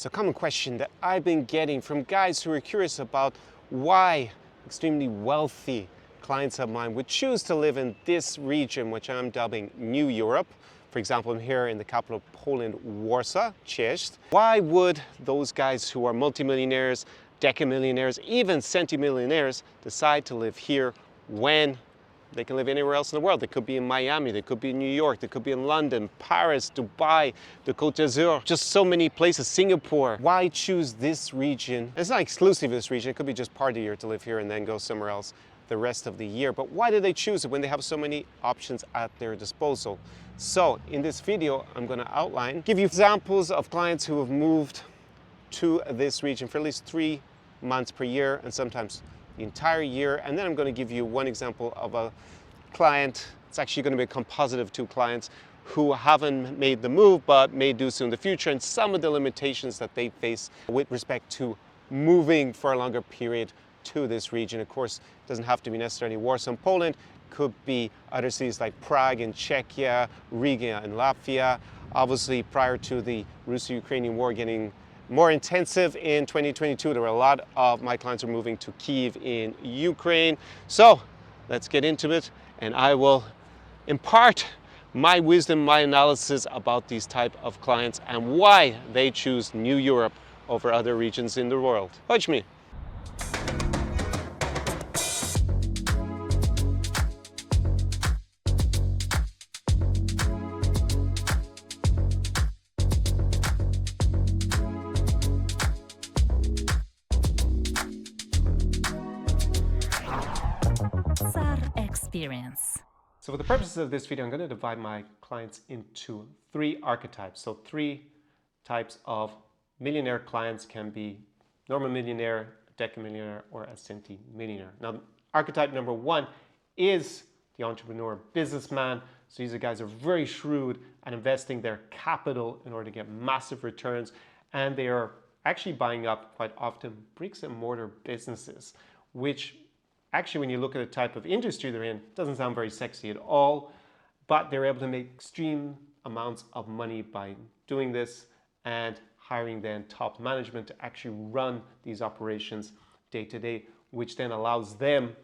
It's a common question that I've been getting from guys who are curious about why extremely wealthy clients of mine would choose to live in this region, which I'm dubbing New Europe. For example, I'm here in the capital of Poland, Warsaw, Cześć. Why would those guys who are multimillionaires, decamillionaires, even centimillionaires decide to live here when they can live anywhere else in the world? They could be in Miami, they could be in New York, they could be in London, Paris, Dubai, the Côte d'Azur, just so many places, Singapore. Why choose this region? It's not exclusive to this region, it could be just part of the year to live here and then go somewhere else the rest of the year. But why do they choose it when they have so many options at their disposal? So in this video, I'm gonna outline, give you examples of clients who have moved to this region for at least 3 months per year and sometimes the entire year. And then I'm going to give you one example of a client. It's actually going to be a composite of 2 clients who haven't made the move but may do so in the future, and some of the limitations that they face with respect to moving for a longer period to this region. Of course, it doesn't have to be necessarily Warsaw in Poland. It could be other cities like Prague in Czechia, Riga in Latvia. Obviously, prior to the Russo-Ukrainian war getting more intensive in 2022, there were a lot of my clients were moving to Kyiv in Ukraine. So let's get into it, and I will impart my wisdom, my analysis about these type of clients and why they choose New Europe over other regions in the world. Watch me. Experience. So for the purposes of this video, I'm going to divide my clients into 3 archetypes. So 3 types of millionaire clients can be normal millionaire, decamillionaire, or a centimillionaire. Now, archetype number 1 is the entrepreneur businessman. So these are guys who are very shrewd at investing their capital in order to get massive returns. And they are actually buying up quite often bricks and mortar businesses, which actually, when you look at the type of industry they're in, it doesn't sound very sexy at all, but they're able to make extreme amounts of money by doing this and hiring then top management to actually run these operations day to day, which then allows them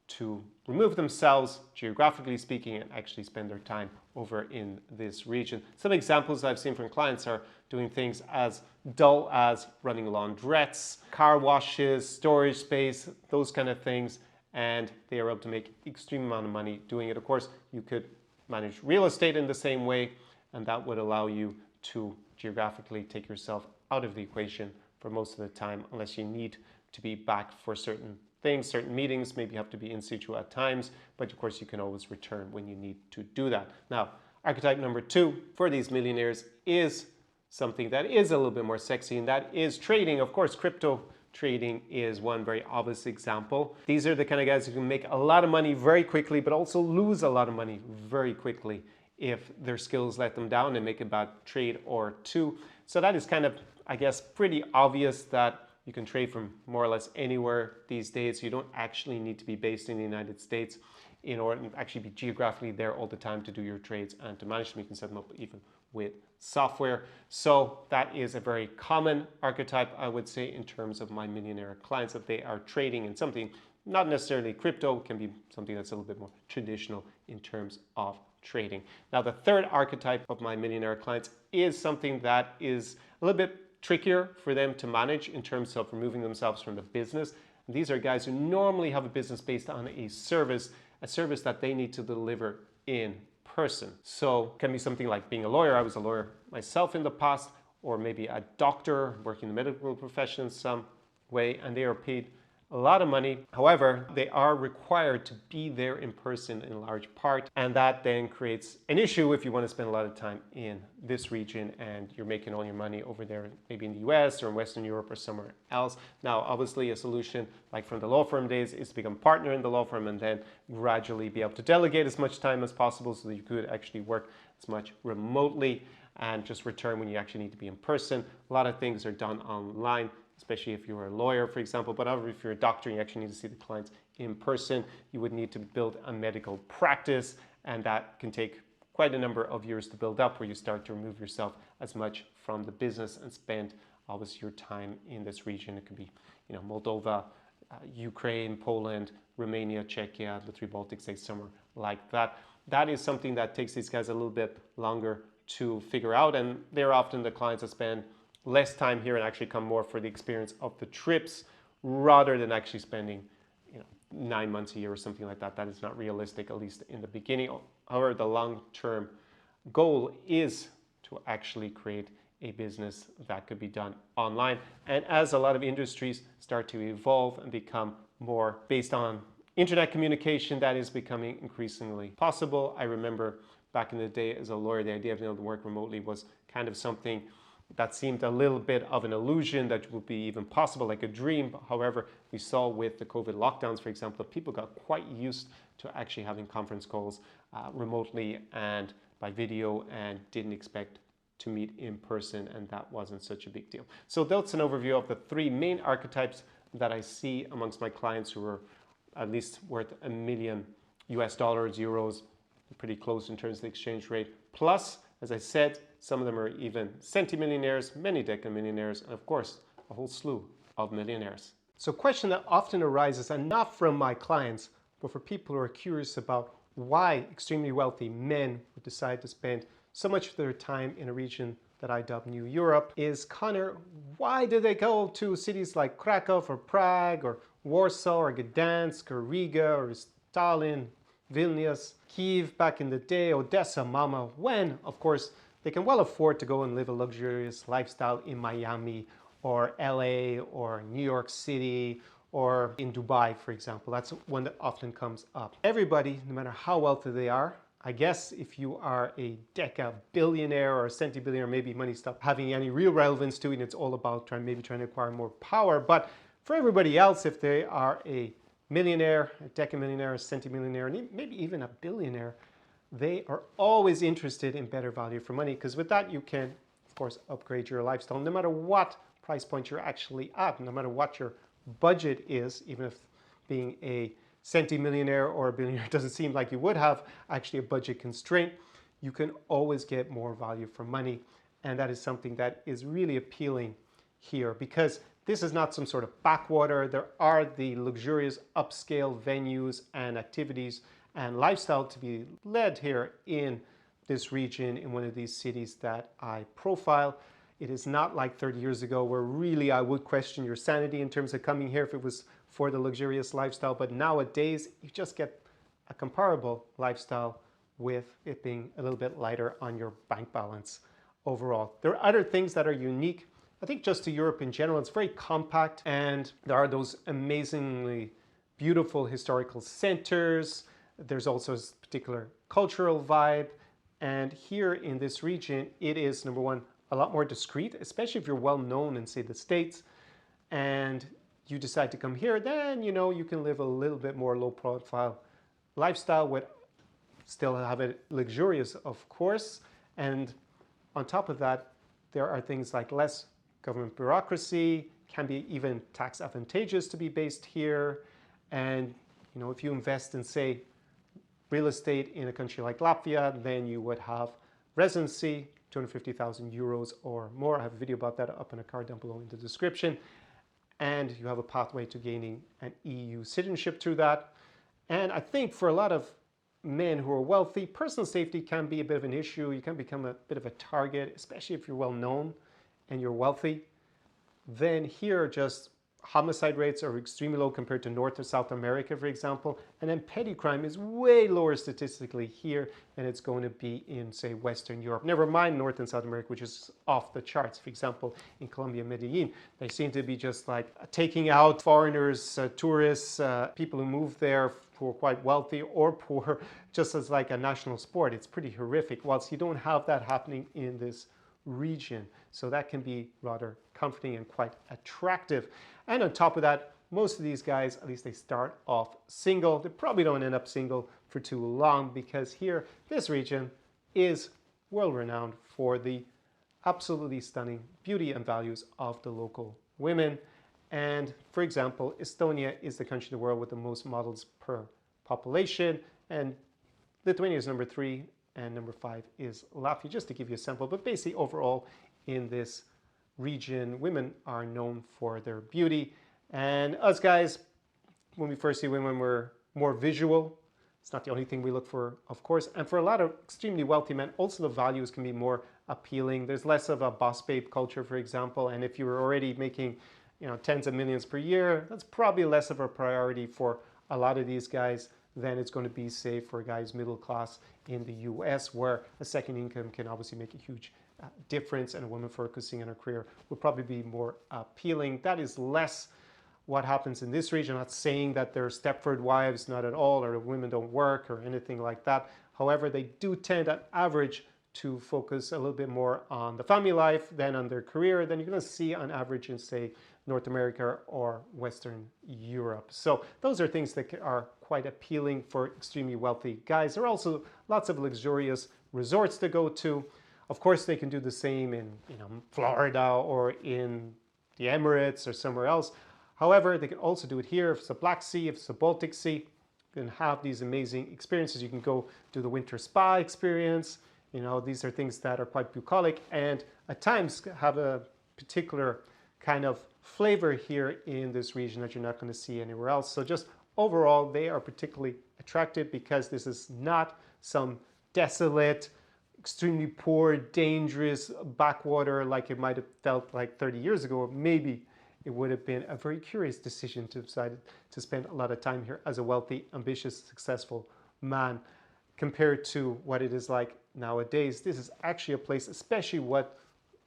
to remove themselves, geographically speaking, and actually spend their time over in this region. Some examples I've seen from clients are doing things as dull as running laundrettes, car washes, storage space, those kind of things, and they are able to make extreme amount of money doing it. Of course, you could manage real estate in the same way, and that would allow you to geographically take yourself out of the equation for most of the time, unless you need to be back for certain things, certain meetings. Maybe you have to be in situ at times, but of course you can always return when you need to do that. Now, archetype number 2 for these millionaires is something that is a little bit more sexy, and that is trading. Of course, crypto trading is one very obvious example. These are the kind of guys who can make a lot of money very quickly, but also lose a lot of money very quickly if their skills let them down and make a bad trade or 2. So that is kind of, I guess, pretty obvious that you can trade from more or less anywhere these days. You don't actually need to be based in the United States in order to actually be geographically there all the time to do your trades and to manage them. You can set them up even with software. So that is a very common archetype, I would say, in terms of my millionaire clients, that they are trading in something, not necessarily crypto, can be something that's a little bit more traditional in terms of trading. Now, the third archetype of my millionaire clients is something that is a little bit trickier for them to manage in terms of removing themselves from the business. And these are guys who normally have a business based on a service that they need to deliver in person. So it can be something like being a lawyer. I was a lawyer myself in the past, or maybe a doctor working in the medical profession in some way, and they are paid a lot of money. However, they are required to be there in person in large part, and that then creates an issue if you want to spend a lot of time in this region and you're making all your money over there, maybe in the US or in Western Europe or somewhere else. Now, obviously, a solution like from the law firm days is to become partner in the law firm and then gradually be able to delegate as much time as possible so that you could actually work as much remotely and just return when you actually need to be in person. A lot of things are done online, especially if you're a lawyer, for example. But if you're a doctor, you actually need to see the clients in person. You would need to build a medical practice, and that can take quite a number of years to build up, where you start to remove yourself as much from the business and spend always your time in this region. It could be, Moldova, Ukraine, Poland, Romania, Czechia, the three Baltic states, somewhere like that. That is something that takes these guys a little bit longer to figure out, and they're often the clients that spend less time here and actually come more for the experience of the trips rather than actually spending 9 months a year or something like that. That is not realistic, at least in the beginning. However, the long-term goal is to actually create a business that could be done online. And as a lot of industries start to evolve and become more based on internet communication, that is becoming increasingly possible. I remember back in the day as a lawyer, the idea of being able to work remotely was kind of something that seemed a little bit of an illusion that would be even possible, like a dream. However, we saw with the COVID lockdowns, for example, that people got quite used to actually having conference calls remotely and by video and didn't expect to meet in person, and that wasn't such a big deal. So that's an overview of the three main archetypes that I see amongst my clients who are at least worth $1 million US dollars, euros, pretty close in terms of the exchange rate. Plus, as I said, some of them are even centimillionaires, many decamillionaires, and of course, a whole slew of millionaires. So a question that often arises, and not from my clients, but for people who are curious about why extremely wealthy men would decide to spend so much of their time in a region that I dub New Europe, is, Connor, why do they go to cities like Krakow or Prague or Warsaw or Gdansk or Riga or Stalin, Vilnius, Kiev back in the day, Odessa, Malmö, when, of course, they can well afford to go and live a luxurious lifestyle in Miami or LA or New York City or in Dubai, for example. That's one that often comes up. Everybody, no matter how wealthy they are, I guess if you are a deca billionaire or a centibillionaire, maybe money stopped having any real relevance to it, and it's all about trying to acquire more power. But for everybody else, if they are a millionaire, a decamillionaire, a centimillionaire, and maybe even a billionaire, they are always interested in better value for money, because with that you can, of course, upgrade your lifestyle no matter what price point you're actually at, no matter what your budget is. Even if being a centimillionaire or a billionaire doesn't seem like you would have actually a budget constraint, you can always get more value for money. And that is something that is really appealing here, because this is not some sort of backwater. There are the luxurious upscale venues and activities and lifestyle to be led here in this region, in one of these cities that I profile. It is not like 30 years ago where really I would question your sanity in terms of coming here if it was for the luxurious lifestyle. But nowadays, you just get a comparable lifestyle with it being a little bit lighter on your bank balance overall. There are other things that are unique, I think, just to Europe in general. It's very compact, and there are those amazingly beautiful historical centers. There's also a particular cultural vibe. And here in this region, it is, number one, a lot more discreet, especially if you're well known in, say, the States, and you decide to come here, then, you can live a little bit more low profile lifestyle with still have it luxurious, of course. And on top of that, there are things like less government bureaucracy, can be even tax advantageous to be based here. And, if you invest in, say, real estate in a country like Latvia, then you would have residency, 250,000 euros or more. I have a video about that up in a card down below in the description. And you have a pathway to gaining an EU citizenship through that. And I think for a lot of men who are wealthy, personal safety can be a bit of an issue. You can become a bit of a target, especially if you're well known and you're wealthy. Then here, just homicide rates are extremely low compared to North or South America, for example. And then petty crime is way lower statistically here than it's going to be in, say, Western Europe. Never mind North and South America, which is off the charts. For example, in Colombia, Medellin, they seem to be just like taking out foreigners, tourists, people who move there who are quite wealthy or poor, just as like a national sport. It's pretty horrific, whilst you don't have that happening in this region. So that can be rather comforting and quite attractive. And on top of that, most of these guys, at least they start off single. They probably don't end up single for too long, because here, this region is world renowned for the absolutely stunning beauty and values of the local women. And for example, Estonia is the country in the world with the most models per population, and Lithuania is number 3, and number 5 is Latvia, just to give you a sample. But basically, overall, in this region, women are known for their beauty. And us guys, when we first see women, we're more visual. It's not the only thing we look for, of course. And for a lot of extremely wealthy men, also the values can be more appealing. There's less of a boss babe culture, for example. And if you were already making, tens of millions per year, that's probably less of a priority for a lot of these guys than it's going to be, say, for guys middle class in the US, where a second income can obviously make a huge difference, and a woman focusing on her career would probably be more appealing. That is less what happens in this region. I'm not saying that they're Stepford wives, not at all, or women don't work or anything like that. However, they do tend on average to focus a little bit more on the family life than on their career than you're going to see on average in, say, North America or Western Europe. So those are things that are quite appealing for extremely wealthy guys. There are also lots of luxurious resorts to go to. Of course, they can do the same in Florida or in the Emirates or somewhere else. However, they can also do it here. If it's the Black Sea, if it's the Baltic Sea, you can have these amazing experiences. You can go do the winter spa experience. These are things that are quite bucolic and at times have a particular kind of flavor here in this region that you're not going to see anywhere else. So just overall, they are particularly attractive because this is not some desolate, extremely poor, dangerous backwater like it might have felt like 30 years ago. Or maybe it would have been a very curious decision to decide to spend a lot of time here as a wealthy, ambitious, successful man compared to what it is like nowadays. This is actually a place, especially what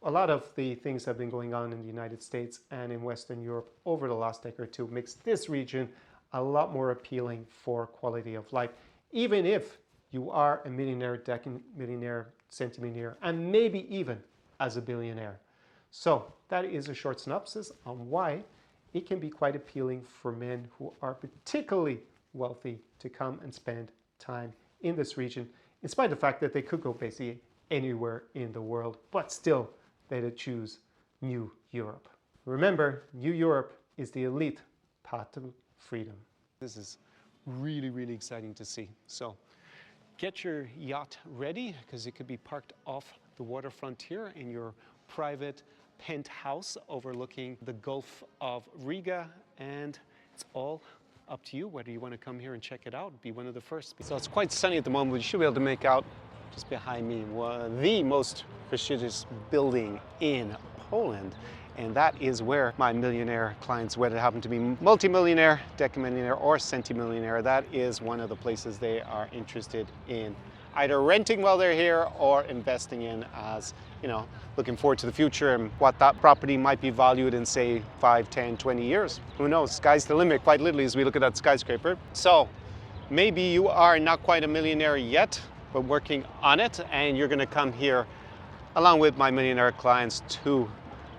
a lot of the things have been going on in the United States and in Western Europe over the last decade or two, makes this region a lot more appealing for quality of life, even if you are a millionaire, decamillionaire, centimillionaire, and maybe even as a billionaire. So that is a short synopsis on why it can be quite appealing for men who are particularly wealthy to come and spend time in this region, in spite of the fact that they could go basically anywhere in the world, but still they'd choose New Europe. Remember, New Europe is the elite path to freedom. This is really, really exciting to see. So get your yacht ready, because it could be parked off the waterfront here in your private penthouse overlooking the Gulf of Riga, and it's all up to you whether you want to come here and check it out, be one of the first. So it's quite sunny at the moment. You should be able to make out just behind me the most prestigious building in Poland, and that is where my millionaire clients, whether they happen to be multimillionaire, decamillionaire, or centimillionaire, that is one of the places they are interested in either renting while they're here or investing in as, looking forward to the future and what that property might be valued in, say, 5, 10, 20 years. Who knows? Sky's the limit, quite literally, as we look at that skyscraper. So maybe you are not quite a millionaire yet, but working on it, and you're going to come here along with my millionaire clients to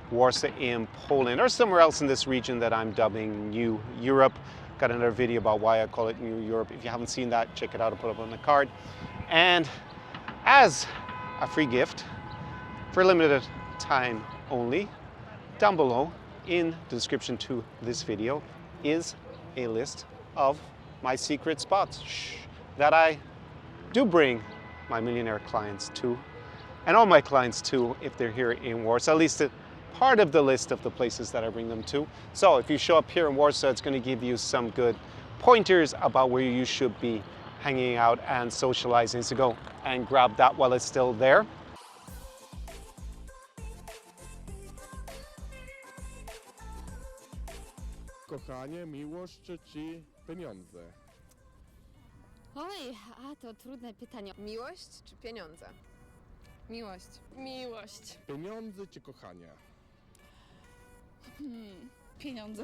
Warsaw in Poland, or somewhere else in this region that I'm dubbing New Europe. Got another video about why I call it New Europe. If you haven't seen that, check it out. I'll put it up on the card. And as a free gift, for a limited time only, down below in the description to this video is a list of my secret spots that I do bring my millionaire clients to, and all my clients too, if they're here in Warsaw, at least part of the list of the places that I bring them to. So if you show up here in Warsaw, it's going to give you some good pointers about where you should be hanging out and socializing. So go and grab that while it's still there. Kochanie, miłość czy pieniądze? Oj, to trudne pytanie. Miłość czy pieniądze? Miłość. Miłość. Pieniądze czy kochanie? Pieniądze.